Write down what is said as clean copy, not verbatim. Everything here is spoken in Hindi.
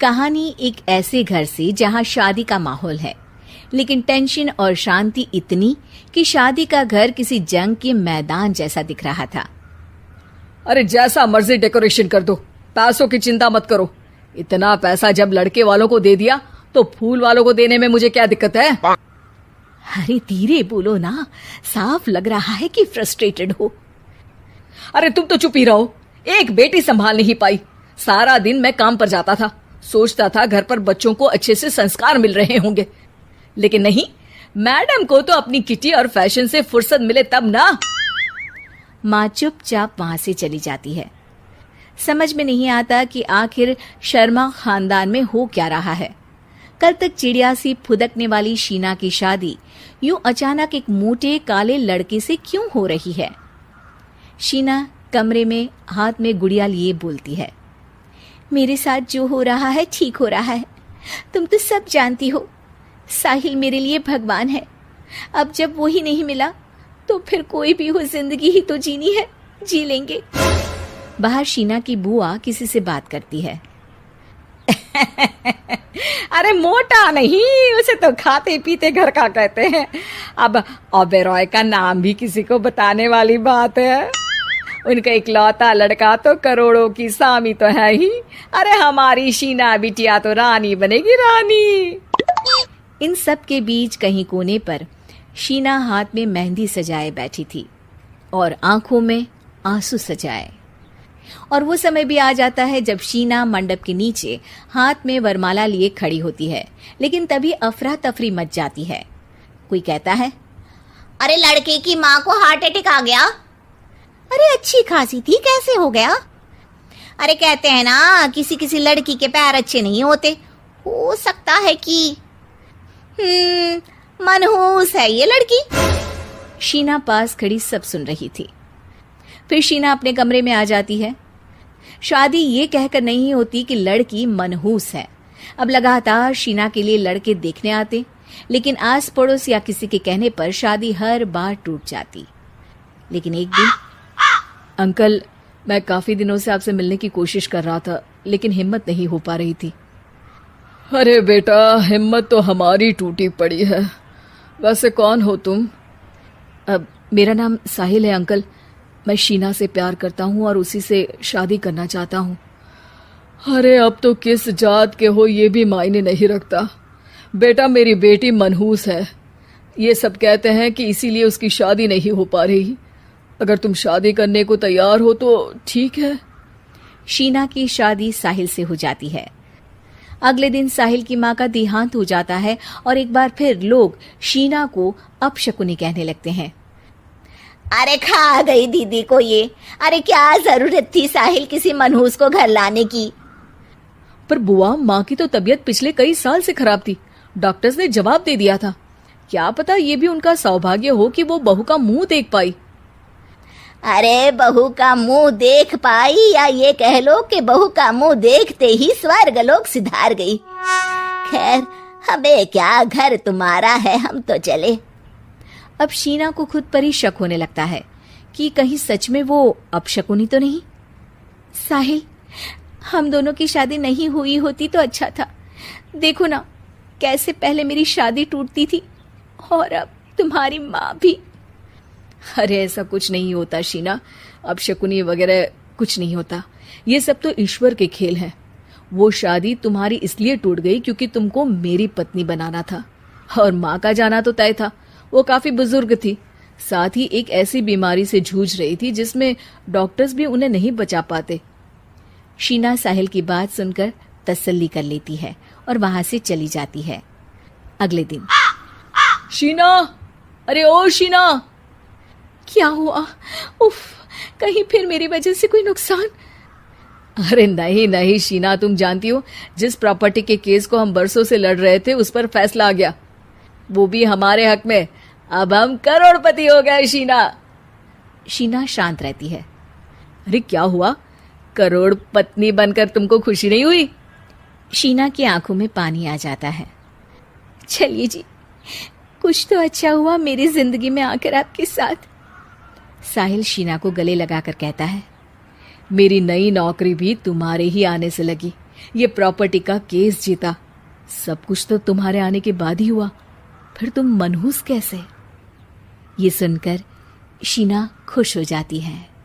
कहानी एक ऐसे घर से जहां शादी का माहौल है, लेकिन टेंशन और शांति इतनी कि शादी का घर किसी जंग के मैदान जैसा दिख रहा था। अरे जैसा मर्जी डेकोरेशन कर दो, पैसों की चिंता मत करो। इतना पैसा जब लड़के वालों को दे दिया तो फूल वालों को देने में मुझे क्या दिक्कत है? अरे धीरे बोलो ना, साफ लग रहा है कि फ्रस्ट्रेटेड हो। अरे तुम तो चुप ही रहो। एक बेटी संभाल नहीं पाई। सारा दिन मैं काम पर जाता था, सोचता था घर पर बच्चों को अच्छे से संस्कार मिल रहे होंगे, लेकिन नहीं, मैडम को तो अपनी किटी और फैशन से फुर्सत मिले तब ना। माँ चुपचाप वहां से चली जाती है। समझ में नहीं आता कि आखिर शर्मा खानदान में हो क्या रहा है। कल तक चिड़िया सी फुदकने वाली शीना की शादी यूं अचानक एक मोटे काले लड़के से क्यों हो रही है? शीना कमरे में हाथ में गुड़िया लिए बोलती है, मेरे साथ जो हो रहा है ठीक हो रहा है। तुम तो सब जानती हो, साहिल मेरे लिए भगवान है। अब जब वो ही नहीं मिला तो फिर कोई भी हो, जिंदगी ही तो जीनी है, जी लेंगे। बाहर शीना की बुआ किसी से बात करती है। अरे मोटा नहीं, उसे तो खाते पीते घर का कहते हैं। अब ओबेरॉय का नाम भी किसी को बताने वाली बात है। उनका इकलौता लड़का तो करोड़ों की सामी तो है ही। अरे हमारी शीना बिटिया तो रानी बनेगी, रानी। इन सब के बीच कहीं कोने पर शीना हाथ में मेहंदी सजाए बैठी थी और आंखों में आंसू सजाए। और वो समय भी आ जाता है जब शीना मंडप के नीचे हाथ में वरमाला लिए खड़ी होती है, लेकिन तभी अफरा तफरी मच जाती है। कोई कहता है, अरे लड़के की माँ को हार्ट अटैक आ गया। अरे अच्छी खासी थी, कैसे हो गया? अरे कहते हैं ना, किसी किसी लड़की के पैर अच्छे नहीं होते, हो सकता है कि मनहूस है ये लड़की। शीना पास खड़ी सब सुन रही थी। फिर शीना अपने कमरे में आ जाती है। शादी ये कहकर नहीं होती कि लड़की मनहूस है। अब लगातार शीना के लिए लड़के देखने आते, लेकिन आस पड़ोस या किसी के कहने पर शादी हर बार टूट जाती। लेकिन एक दिन, अंकल, मैं काफी दिनों से आपसे मिलने की कोशिश कर रहा था, लेकिन हिम्मत नहीं हो पा रही थी। अरे बेटा, हिम्मत तो हमारी टूटी पड़ी है। वैसे कौन हो तुम? अब मेरा नाम साहिल है अंकल। मैं शीना से प्यार करता हूँ और उसी से शादी करना चाहता हूँ। अरे अब तो किस जात के हो ये भी मायने नहीं रखता। बेटा, मेरी बेटी मनहूस है। ये सब कहते हैं कि इसीलिए उसकी शादी नहीं हो पा रही। अगर तुम शादी करने को तैयार हो तो ठीक है। शीना की शादी साहिल से हो जाती है। अगले दिन साहिल की माँ का देहांत हो जाता है और एक बार फिर लोग शीना को अपशकुनी कहने लगते हैं। अरे खा गई दीदी को ये। अरे क्या जरूरत थी साहिल किसी मनहूस को घर लाने की? पर बुआ, माँ की तो तबीयत पिछले कई साल से खराब थी। डॉक्टर्स ने जवाब दे दिया था। क्या पता ये भी उनका सौभाग्य हो कि वो बहू का मुंह देख पाई। अरे बहू का मुंह देख पाई, या ये कह लो कि बहू का मुंह देखते ही स्वर्ग लोक सिधार गई। खैर, हमें क्या, घर तुम्हारा है, हम तो चले। अब शीना को खुद पर ही शक होने लगता है कि कहीं सच में वो अपशकुनी तो नहीं। साहिल, हम दोनों की शादी नहीं हुई होती तो अच्छा था। देखो ना, कैसे पहले मेरी शादी टूटती थी और अब तुम्हारी माँ भी। अरे ऐसा कुछ नहीं होता शीना, अपशकुनी वगैरह कुछ नहीं होता। ये सब तो ईश्वर के खेल हैं। वो शादी तुम्हारी इसलिए टूट गई क्योंकि तुमको मेरी पत्नी बनाना था, और माँ का जाना तो तय था। वो काफी बुजुर्ग थी, साथ ही एक ऐसी बीमारी से जूझ रही थी जिसमें डॉक्टर्स भी उन्हें नहीं बचा पाते। शीना साहिल की बात सुनकर तसल्ली कर लेती है और वहां से चली जाती है। अगले दिन, शीना, अरे ओ शीना। क्या हुआ? उफ, कहीं फिर मेरी वजह से कोई नुकसान? अरे नहीं नहीं शीना, तुम जानती हो, जिस प्रॉपर्टी के केस को हम बरसों से लड़ रहे थे उस पर फैसला आ गया, वो भी हमारे हक में। अब हम करोड़पति हो गए शीना। शीना शांत रहती है। अरे क्या हुआ? करोड़ पत्नी बनकर तुमको खुशी नहीं हुई? शीना की आंखों में पानी आ जाता है। चलिए जी, कुछ तो अच्छा हुआ मेरी जिंदगी में आकर आपके साथ। साहिल शीना को गले लगाकर कहता है, मेरी नई नौकरी भी तुम्हारे ही आने से लगी, ये प्रॉपर्टी का केस जीता, सब कुछ तो तुम्हारे आने के बाद ही हुआ। फिर तुम मनहूस कैसे? ये सुनकर शीना खुश हो जाती है।